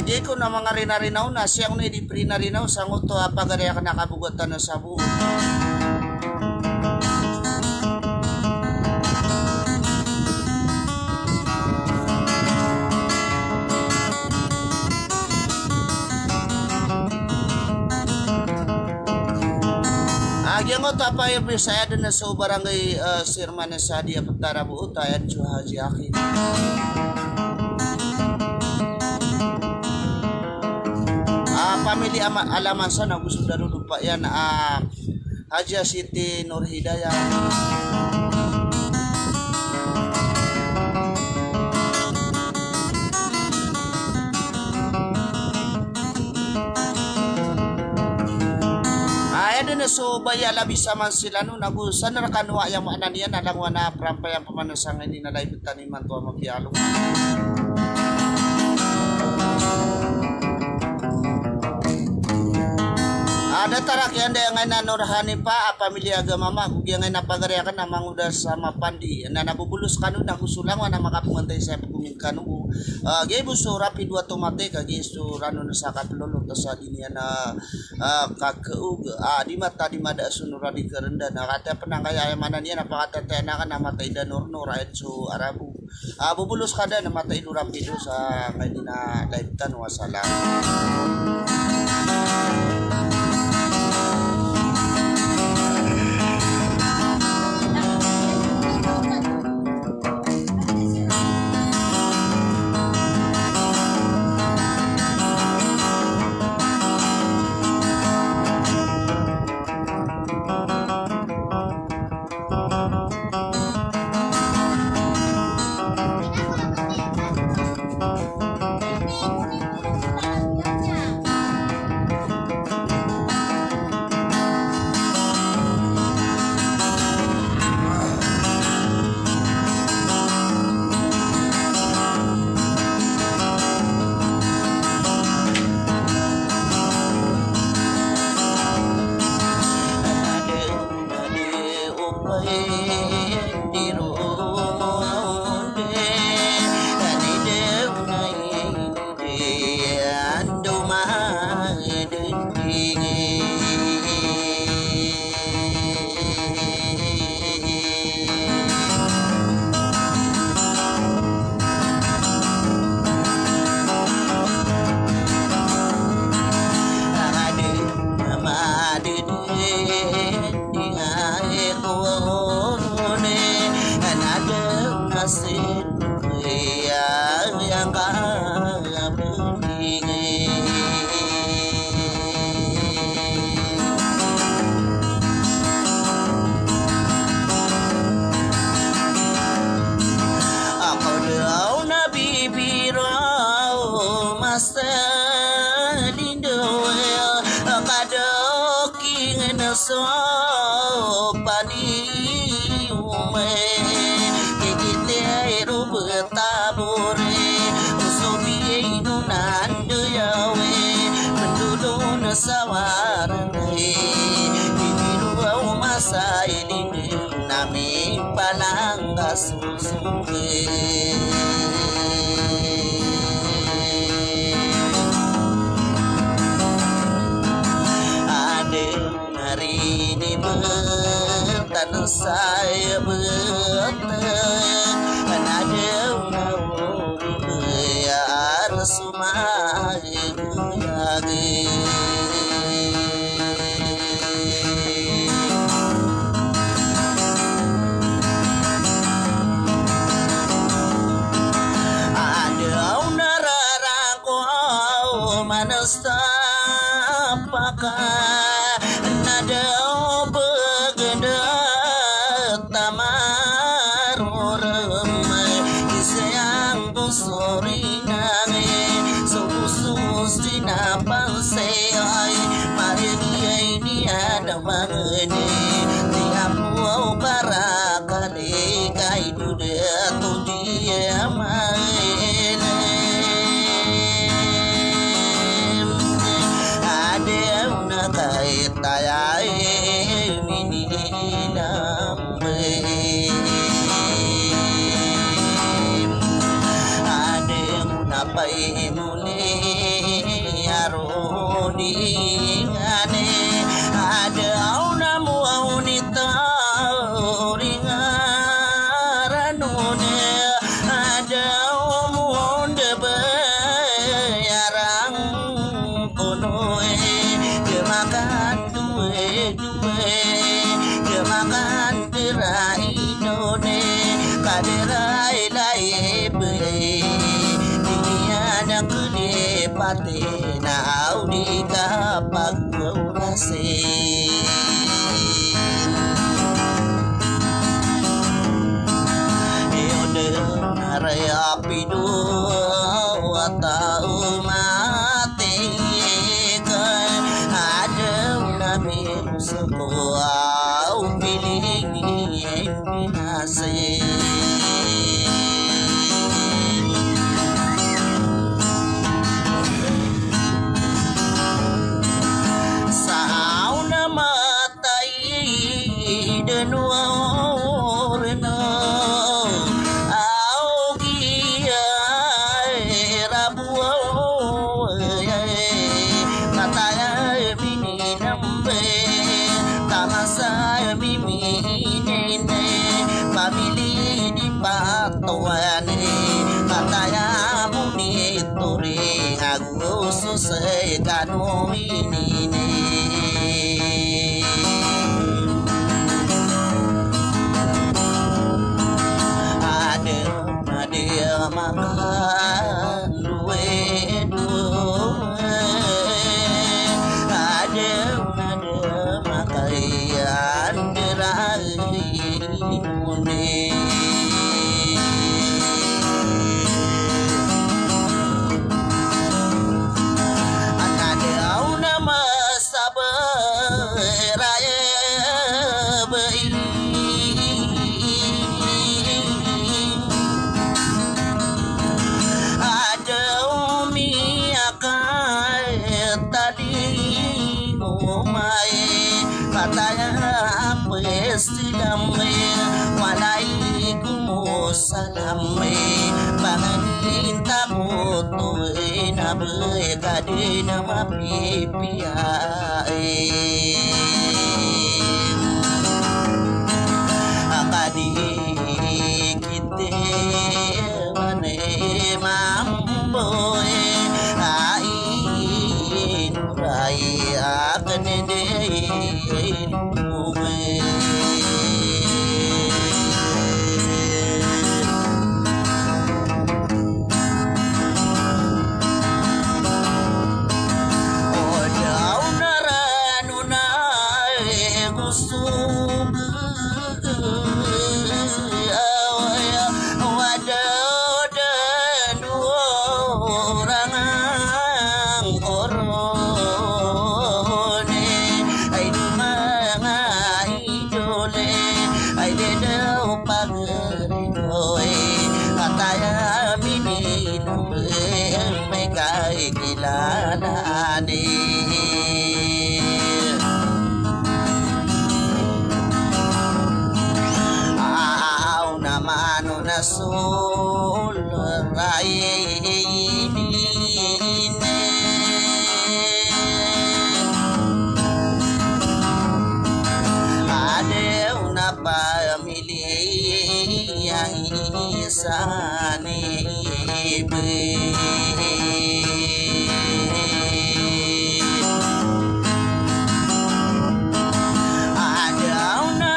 Di ko na mga rinarinaw na siyang na di prinarinaw sa nguto apa gaya ka nakabugatan na sa buo. Agya mo apa yung saya doon na sa barangay Sirman na sa dia Pagtara buo tayo Haji Akin. Pamilya alaman sana gusto na lupa yan Haji Siti Nur Hidayah. Ayan na so baya labis man sila no nagusan na kanwa yang maanan yan alangwa na prampay ang pamanasang hindi na laibit taniman to mapiyalo. Ada tarak yang ada yang nanurhani pa pamilya agama kung yang napagariakan na manguda sa mapandi na nabubulus kanu na kusulang na makapungantay sa paguming kanu gay buso rapi dua tomate kagi so rano na sa katlolo ta sa linya na kakaug di mata di mada sunura di kerenda na kata penangkaya mana niya napakatete na kan namatay danor ayat so arabu bubulus kada na matay do rapido sa kanina live tan wasala. So pani ume kikite ru betabore usobi inu nandu yawe mendudun sawarne biru au masa ini nami palangga susuke. Tan saya betul ada ya Rasulullah ada nararako manasta pakah nada sorry nange so susi na panse ay pay muli aroningane adaw na mo unita ringaranone adaw mo onde bayarang konoe kemakan duwe kemakan tirai none kaderai laibe diana kude pate na audi kapag wase yode naraya pidu atau mate kan ada nabi sekolah pilih binase pamili di patuane kataya muni turi Agustus kanu ini ada makan duwe ada makaian derai Waalaikumsalam panginta mo tu'y nabay ka di na mapipiyain akadi kite manay mamboy ain ray akan din Sul raine ada una pamilya isane be ada una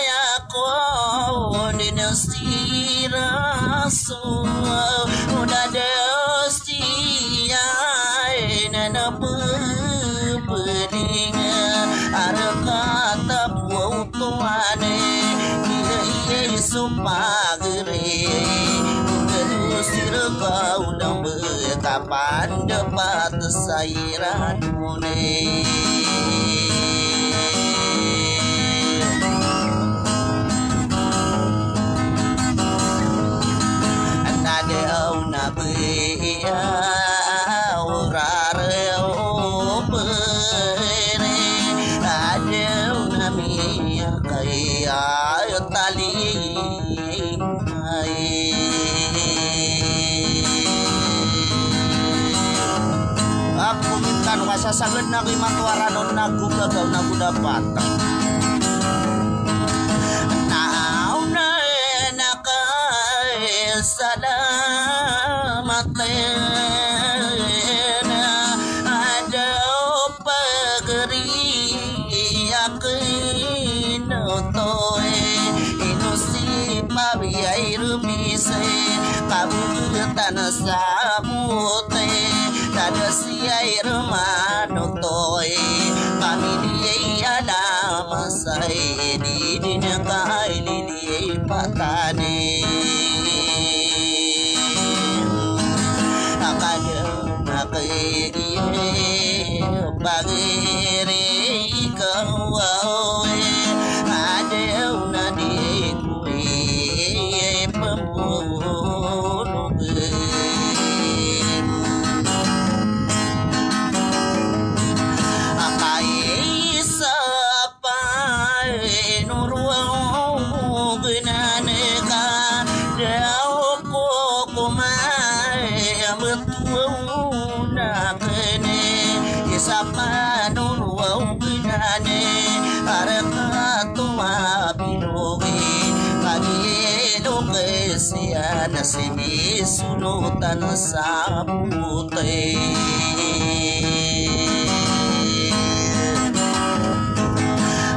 yakon dinastiraso udah destiai nana bebelinga ada kata buau tuane dia supagere udah sir kau lembe kapan dapat sairan mune tali masasagad na kay matwaranon nagugagaw na gudapat. Naaw na nakay salamat na adaw pagriyak inotoy inusip mabiyay rumise kabutan sa mute tada siyay rumanotoy pamiliyay alamasay di dinakay liliyay patane bagere ikaw adaw na di kuwi pamulugin akay sa panuruang ginaneka daw ko kumay betul na kene isa panuruang ginane araka tumabilogi pagilo kesiya na sinisulutan sa puti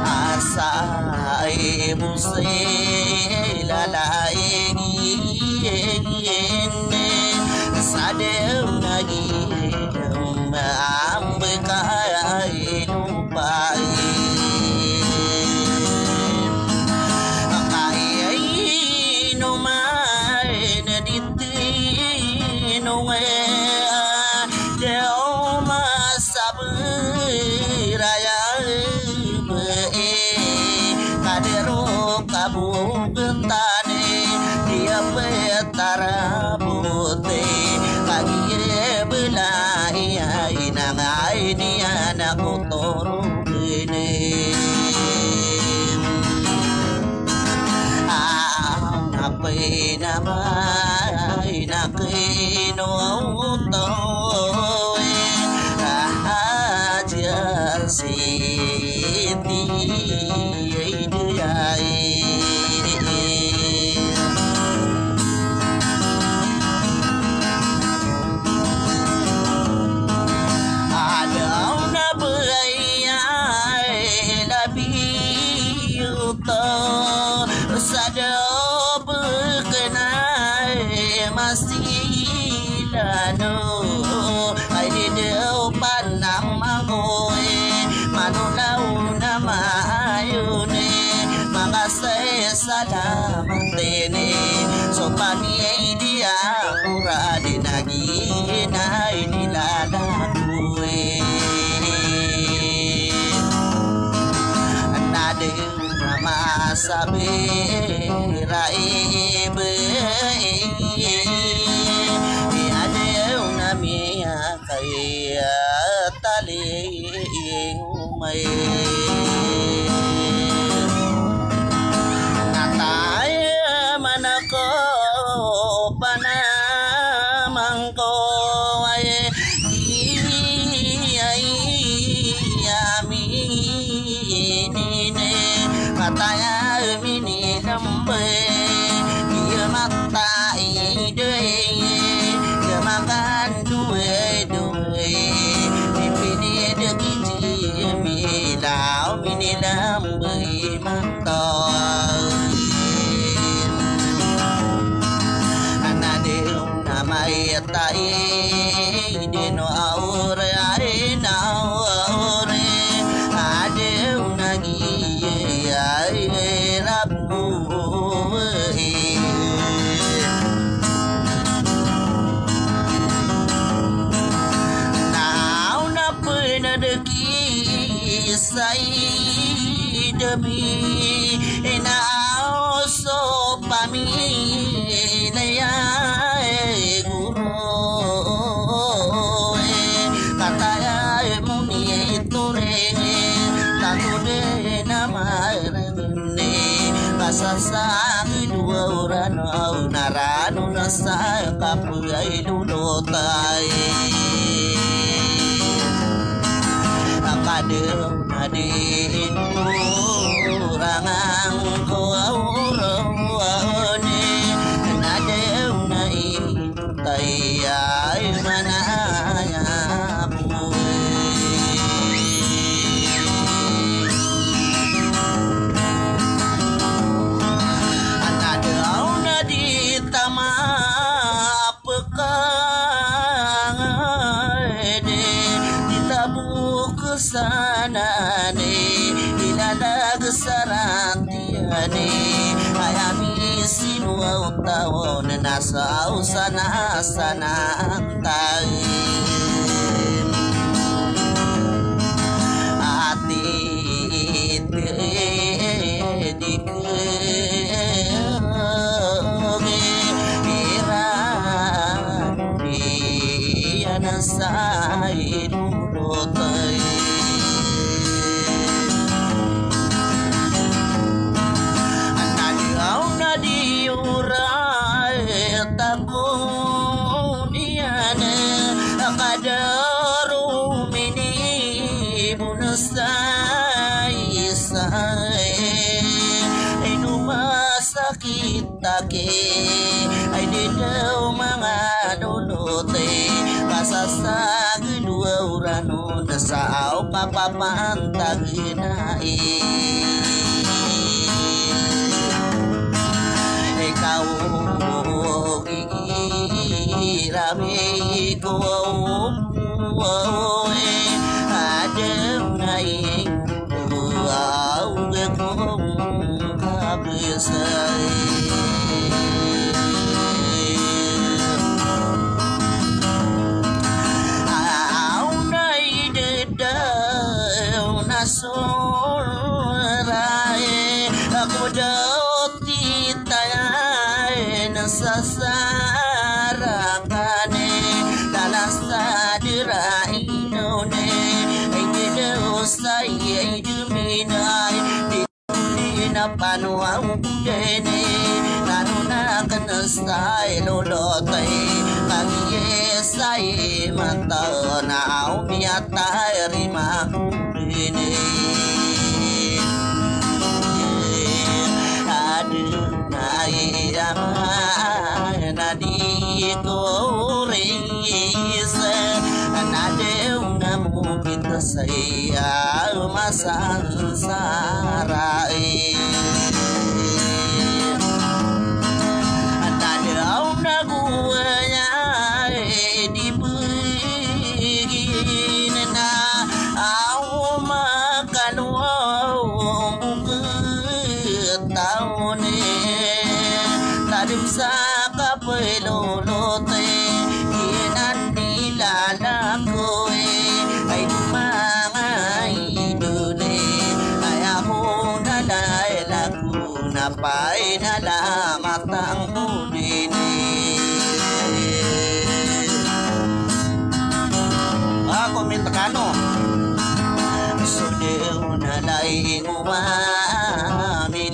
asa ay musay lalaigin sadeu nagihidam ambekay lupai akay numay naditinunge deo masabiraya kadero kabugentane dia petara putih kagiye belai inangai dia nak kotor ini apa nama inakino toy aja siti sadao berkenai masilano ay dideo panang mangoy manulau nama ayune makasay salamat tene so pami dia ura dinagi na inilalakue nadeu masabi raibe adeu namia kaya tali umay natay manako panamang ko ay mataya mini lambe dia mata ide dia makan due mimpi dia kiji milau mini lambe mata anade namai tai deno aure arena aure ade unagi ay rabu now na pinadaki say demi now so pamilya guru kataya muni tore tatude namarane kasasang dua orang narano nasa kapay lulotay Aduh nadin kurangang kuaurone nadeu nai tayai manaya anadeu nadi tama sana ne ilalag sarantiane ayami sinua utawon nasa sana sana tae ati Take ay di daw mga luluti pasasag dua urano na sao papapantag na ikaw gigirami ko adam na wow kong kabisay sorae aku daw titay nasasarakane dalasa dirai none ay daw say ay duminay di na panuang dene nanuna kanasay lolotay kagyesay mata na umiyatay rimang ini aduh nayama nadi koris nadeu namu kita saya masansarae nadeu naguanya di sa kapelolote kinan nilalako ay dumangay duli ay ako nalailaku na pa'y nalamat ang huli ako mintakano so dew nalay umamililang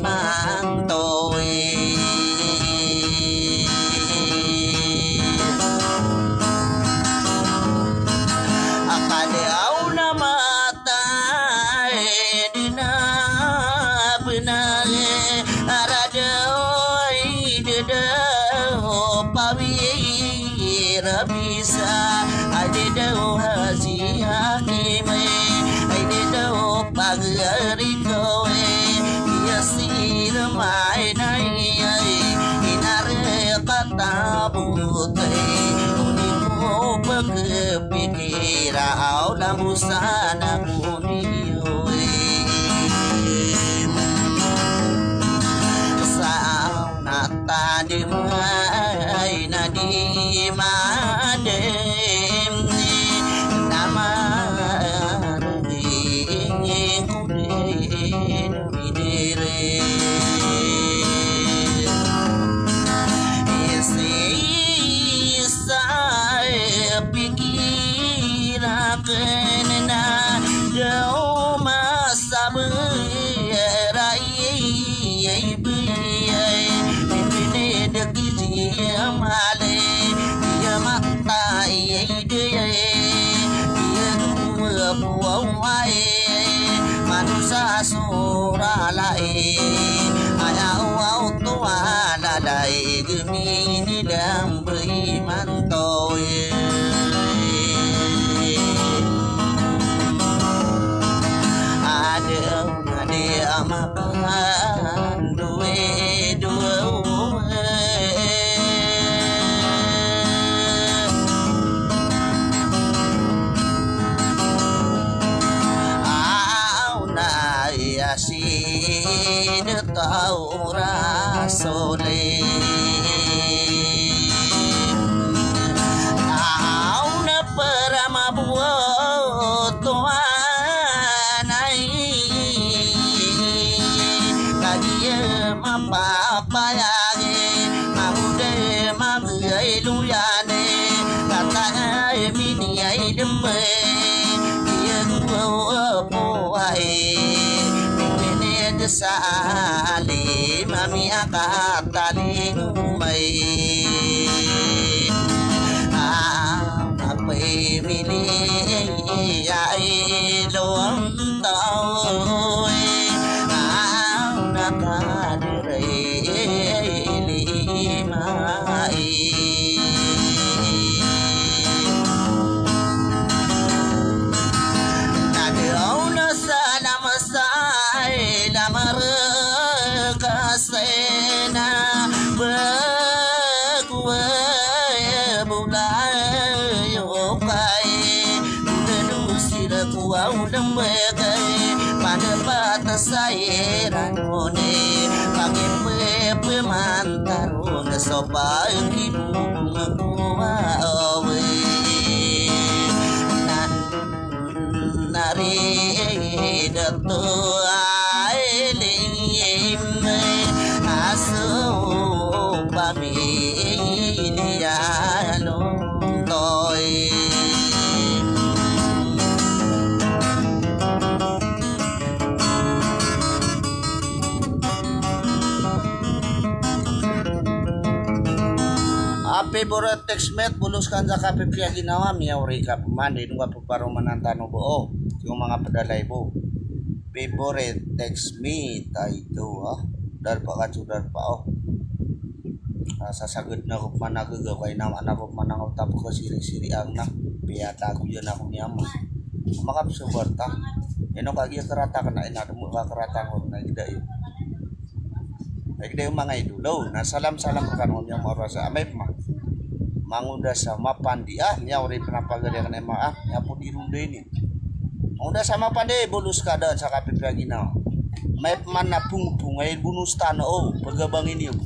mang tôi akadeu na matay di na benare aradoy dedau pawira bisa adedau haji hakime adedau pagari kowe sir mai nai inare kata butai uniku berpikira au lamusana kunioi sao nata di mai nadi madem nama ringi kudin malai ayaw tuwala dai gemini dam beriman toy ada makan duwe si de tau rasole au na parama buat tuanai kagia mapapayage mamude magai luyane kata mini ai dembe dia gua poai sali mami akat tali umay ako'y mili ay doang tao'y nakadiray limay nadaw na sa namasay kasena bagway bulay okay denusira kuaw lembagay padapat sayran one pagipepe mantarong sopa kibung kuawe nan nari datu pamilya lontoy favorite textmate bulus kan sa kape piya ginawa miyawri ka pumandi nung paparumanan tanong buo yung mga padalay po favorite textmate ito dar pa ka sudar pa sasagod na ko managagaway naman ako manangaw tapos ko siri-siri ang na piyata ko yun ako niya mo makapsubarta ino kagya karata ka na inado mo kakarata ko na gida yun ay gida yung mga idulaw na salam-salam ka nung niya mara sa amay ma manguda sa mapandi niya uri pinapagali ka na yung mga niya po dirunday ni manguda sa mapandi bulus ka doon sa kapipaginaw may man na pung-pung ay bunus tano pagabangin yun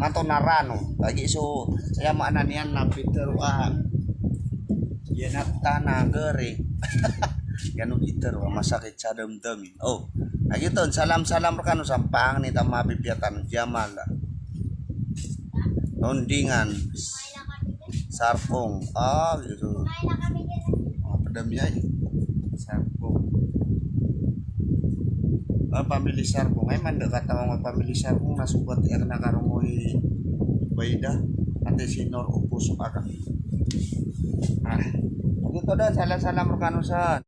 manto narano lagi so saya mana niyan na Peter yan at tanah gere ganun iter masakit sa damdamin ayun salam-salam rekano sampang ni tamabibiatan Jamal Tondingan Sarpong gitu pedamnya Sarpong pamilih Sarpong ay man dekat sama pamilih Sarpong nasubat ya kena karongoy baida ate sinor upus maka gitu dah salam-salam rekano sa